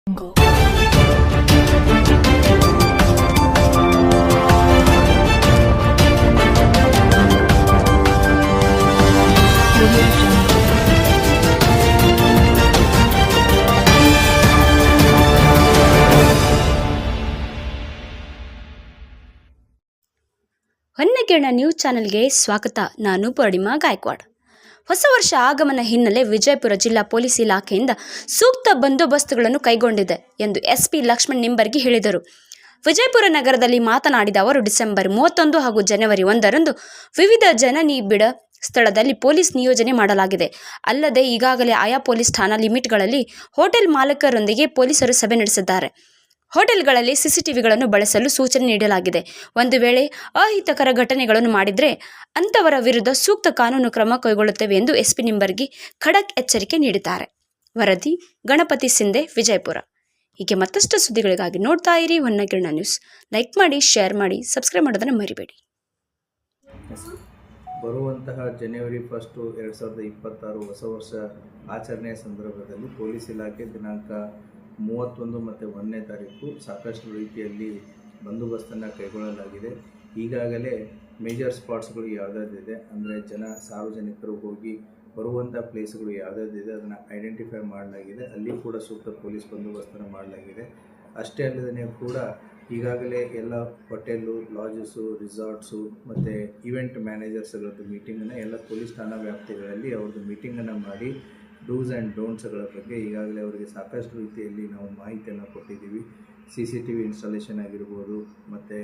ಹೊನ್ನಗಿರಣ news ಚಾನೆಲ್ಗೆ ಸ್ವಾಗತ. ನಾನು ಪೂರ್ಣಿಮಾ ಗಾಯಕ್ವಾಡ್. ಹೊಸ ವರ್ಷ ಆಗಮನ ಹಿನ್ನೆಲೆ ವಿಜಯಪುರ ಜಿಲ್ಲಾ ಪೊಲೀಸ್ ಇಲಾಖೆಯಿಂದ ಸೂಕ್ತ ಬಂದೋಬಸ್ತುಗಳನ್ನು ಕೈಗೊಂಡಿದೆ ಎಂದು ಎಸ್ಪಿ ಲಕ್ಷ್ಮಣ್ ನಿಂಬರ್ಗಿ ಹೇಳಿದರು. ವಿಜಯಪುರ ನಗರದಲ್ಲಿ ಮಾತನಾಡಿದ ಅವರು, ಡಿಸೆಂಬರ್ 31 ಹಾಗೂ ಜನವರಿ 1ರಂದು ವಿವಿಧ ಜನನಿಬಿಡ ಸ್ಥಳದಲ್ಲಿ ಪೊಲೀಸ್ ನಿಯೋಜನೆ ಮಾಡಲಾಗಿದೆ. ಅಲ್ಲದೆ ಈಗಾಗಲೇ ಆಯಾ ಪೊಲೀಸ್ ಠಾಣಾ ಲಿಮಿಟ್ಗಳಲ್ಲಿ ಹೋಟೆಲ್ ಮಾಲೀಕರೊಂದಿಗೆ ಪೊಲೀಸರು ಸಭೆ ನಡೆಸಿದ್ದಾರೆ. ಹೋಟೆಲ್ಗಳಲ್ಲಿ ಸಿಸಿಟಿವಿಗಳನ್ನು ಬಳಸಲು ಸೂಚನೆ ನೀಡಲಾಗಿದೆ. ಒಂದು ವೇಳೆ ಅಹಿತಕರ ಘಟನೆಗಳನ್ನು ಮಾಡಿದರೆ ಅಂತವರ ವಿರುದ್ಧ ಸೂಕ್ತ ಕಾನೂನು ಕ್ರಮ ಕೈಗೊಳ್ಳುತ್ತೇವೆ ಎಂದು ಎಸ್ಪಿ ನಿಂಬರ್ಗಿ ಖಡಕ್ ಎಚ್ಚರಿಕೆ ನೀಡಿದ್ದಾರೆ. ವರದಿ ಗಣಪತಿ ಸಿಂಧೆ, ವಿಜಯಪುರ. ಹೀಗೆ ಮತ್ತಷ್ಟು ಸುದ್ದಿಗಳಿಗಾಗಿ ನೋಡ್ತಾ ಇರಿ ಹೊನ್ನಗಿರಣ ನ್ಯೂಸ್. ಲೈಕ್ ಮಾಡಿ, ಶೇರ್ ಮಾಡಿ, ಸಬ್ಸ್ಕ್ರೈಬ್ ಮಾಡೋದನ್ನು ಮರಿಬೇಡಿ. ಬರುವಂತಹ ಜನವರಿ 1, 2026 ಹೊಸ ವರ್ಷ ಆಚರಣೆಯ ಸಂದರ್ಭದಲ್ಲಿ ಪೊಲೀಸ್ ಇಲಾಖೆ ದಿನಾಂಕ 31 ಮತ್ತು 1ನೇ ತಾರೀಕು ಸಾಕಷ್ಟು ರೀತಿಯಲ್ಲಿ ಬಂದೋಬಸ್ತನ್ನು ಕೈಗೊಳ್ಳಲಾಗಿದೆ. ಈಗಾಗಲೇ ಮೇಜರ್ ಸ್ಪಾಟ್ಸ್ಗಳು ಯಾವುದಾದಿದೆ ಅಂದರೆ ಸಾರ್ವಜನಿಕರು ಹೋಗಿ ಬರುವಂಥ ಪ್ಲೇಸ್ಗಳು ಯಾವುದಾದಿದೆ ಅದನ್ನು ಐಡೆಂಟಿಫೈ ಮಾಡಲಾಗಿದೆ. ಅಲ್ಲಿ ಕೂಡ ಸೂಕ್ತ ಪೊಲೀಸ್ ಬಂದೋಬಸ್ತನ್ನು ಮಾಡಲಾಗಿದೆ. ಅಷ್ಟೇ ಅಲ್ಲದೇ ಕೂಡ ಈಗಾಗಲೇ ಎಲ್ಲ ಹೋಟೆಲ್ಲು, ಲಾಜಸ್ಸು, ರಿಸಾರ್ಟ್ಸು ಮತ್ತು ಈವೆಂಟ್ ಮ್ಯಾನೇಜರ್ಸ್ಗಳದ್ದು ಮೀಟಿಂಗನ್ನು ಎಲ್ಲ ಪೊಲೀಸ್ ಠಾಣಾ ವ್ಯಾಪ್ತಿಗಳಲ್ಲಿ ಅವ್ರದ್ದು ಮೀಟಿಂಗನ್ನು ಮಾಡಿ ಡೂಸ್ ಆ್ಯಂಡ್ ಡೋಂಟ್ಸ್ಗಳ ಬಗ್ಗೆ ಈಗಾಗಲೇ ಅವರಿಗೆ ಸಾಕಷ್ಟು ರೀತಿಯಲ್ಲಿ ನಾವು ಮಾಹಿತಿಯನ್ನು ಕೊಟ್ಟಿದ್ದೀವಿ. CCTV ಇನ್ಸ್ಟಾಲೇಷನ್ ಆಗಿರ್ಬೋದು, ಮತ್ತು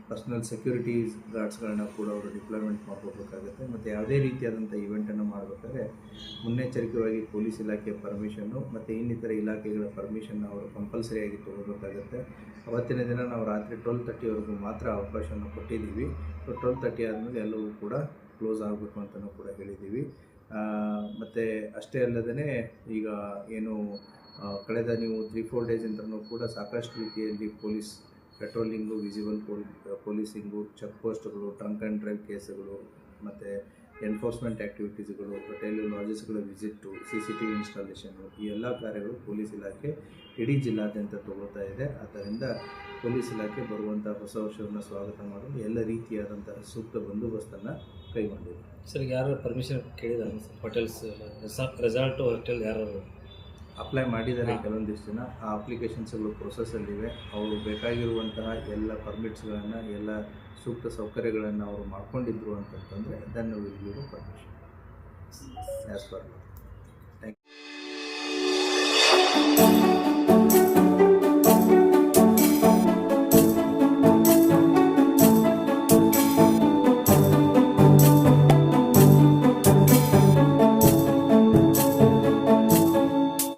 ಪರ್ಸ್ನಲ್ ಸೆಕ್ಯೂರಿಟಿ ಗಾರ್ಡ್ಸ್ಗಳನ್ನ ಕೂಡ ಅವರು ಡಿಪ್ಲಾಯ್ಮೆಂಟ್ ಮಾಡ್ಕೋಬೇಕಾಗುತ್ತೆ. ಮತ್ತು ಯಾವುದೇ ರೀತಿಯಾದಂಥ ಇವೆಂಟನ್ನು ಮಾಡಬೇಕಾದ್ರೆ ಮುನ್ನೆಚ್ಚರಿಕೆಯಾಗಿ ಪೊಲೀಸ್ ಇಲಾಖೆಯ ಪರ್ಮಿಷನ್ನು ಮತ್ತು ಇನ್ನಿತರ ಇಲಾಖೆಗಳ ಪರ್ಮಿಷನ್ನು ಅವರು ಕಂಪಲ್ಸರಿಯಾಗಿ ತೊಗೋಬೇಕಾಗುತ್ತೆ. ಅವತ್ತಿನ ದಿನ ನಾವು ರಾತ್ರಿ 12:30ವರೆಗೂ ಮಾತ್ರ ಅವಕಾಶವನ್ನು ಕೊಟ್ಟಿದ್ದೀವಿ. 12:30 ಆದಮೇಲೆ ಎಲ್ಲವೂ ಕೂಡ ಕ್ಲೋಸ್ ಆಗಬೇಕು ಅಂತಲೂ ಕೂಡ ಹೇಳಿದ್ದೀವಿ. ಮತ್ತು ಅಷ್ಟೇ ಅಲ್ಲದೇ ಈಗ ಏನು ಕಳೆದ ನೀವು 3-4 ಡೇಸಿಂದನೂ ಕೂಡ ಸಾಕಷ್ಟು ರೀತಿಯಲ್ಲಿ ಪೊಲೀಸ್ ಪೆಟ್ರೋಲಿಂಗು, ವಿಸಿಬಲ್ ಪೊಲೀಸಿಂಗು, ಚೆಕ್ ಪೋಸ್ಟ್ಗಳು, ಟ್ರಂಕ್ ಆ್ಯಂಡ್ ಡ್ರೈವ್ ಕೇಸುಗಳು, ಮತ್ತು ಎನ್ಫೋರ್ಸ್ಮೆಂಟ್ ಆ್ಯಕ್ಟಿವಿಟೀಸ್ಗಳು, ಹೋಟೆಲು, ಲಾಜಸ್ಗಳ ವಿಸಿಟ್ಟು, CCTV ಇನ್ಸ್ಟಾಲೇಷನ್ನು, ಈ ಎಲ್ಲ ಕಾರ್ಯಗಳು ಪೊಲೀಸ್ ಇಲಾಖೆ ಇಡೀ ಜಿಲ್ಲಾದ್ಯಂತ ತಗೋತಾ ಇದೆ. ಆದ್ದರಿಂದ ಪೊಲೀಸ್ ಇಲಾಖೆ ಬರುವಂಥ ಹೊಸ ವರ್ಷವನ್ನು ಸ್ವಾಗತ ಮಾಡಲು ಎಲ್ಲ ರೀತಿಯಾದಂತಹ ಸೂಕ್ತ ಬಂದೋಬಸ್ತನ್ನು ಕೈಗೊಂಡಿದೆ. ಸರ್, ಯಾರು ಪರ್ಮಿಷನ್ ಕೇಳಿದ್ದಾರೆ? ಹೋಟೆಲ್ಸ್, ರೆಸಾರ್ಟ್ ಹೋಟೆಲ್ ಯಾರು ಅಪ್ಲೈ ಮಾಡಿದ್ದಾರೆ? ಕೆಲವೊಂದಿಷ್ಟು ಜನ ಆ ಅಪ್ಲಿಕೇಶನ್ಸ್ಗಳು ಪ್ರೊಸೆಸಲ್ಲಿವೆ. ಅವರು ಬೇಕಾಗಿರುವಂತಹ ಎಲ್ಲ ಪರ್ಮಿಟ್ಸ್ಗಳನ್ನು, ಎಲ್ಲ ಸೂಕ್ತ ಸೌಕರ್ಯಗಳನ್ನು ಅವರು ಮಾಡ್ಕೊಂಡಿದ್ರು ಅಂತಂತಂದರೆ then will give permission as per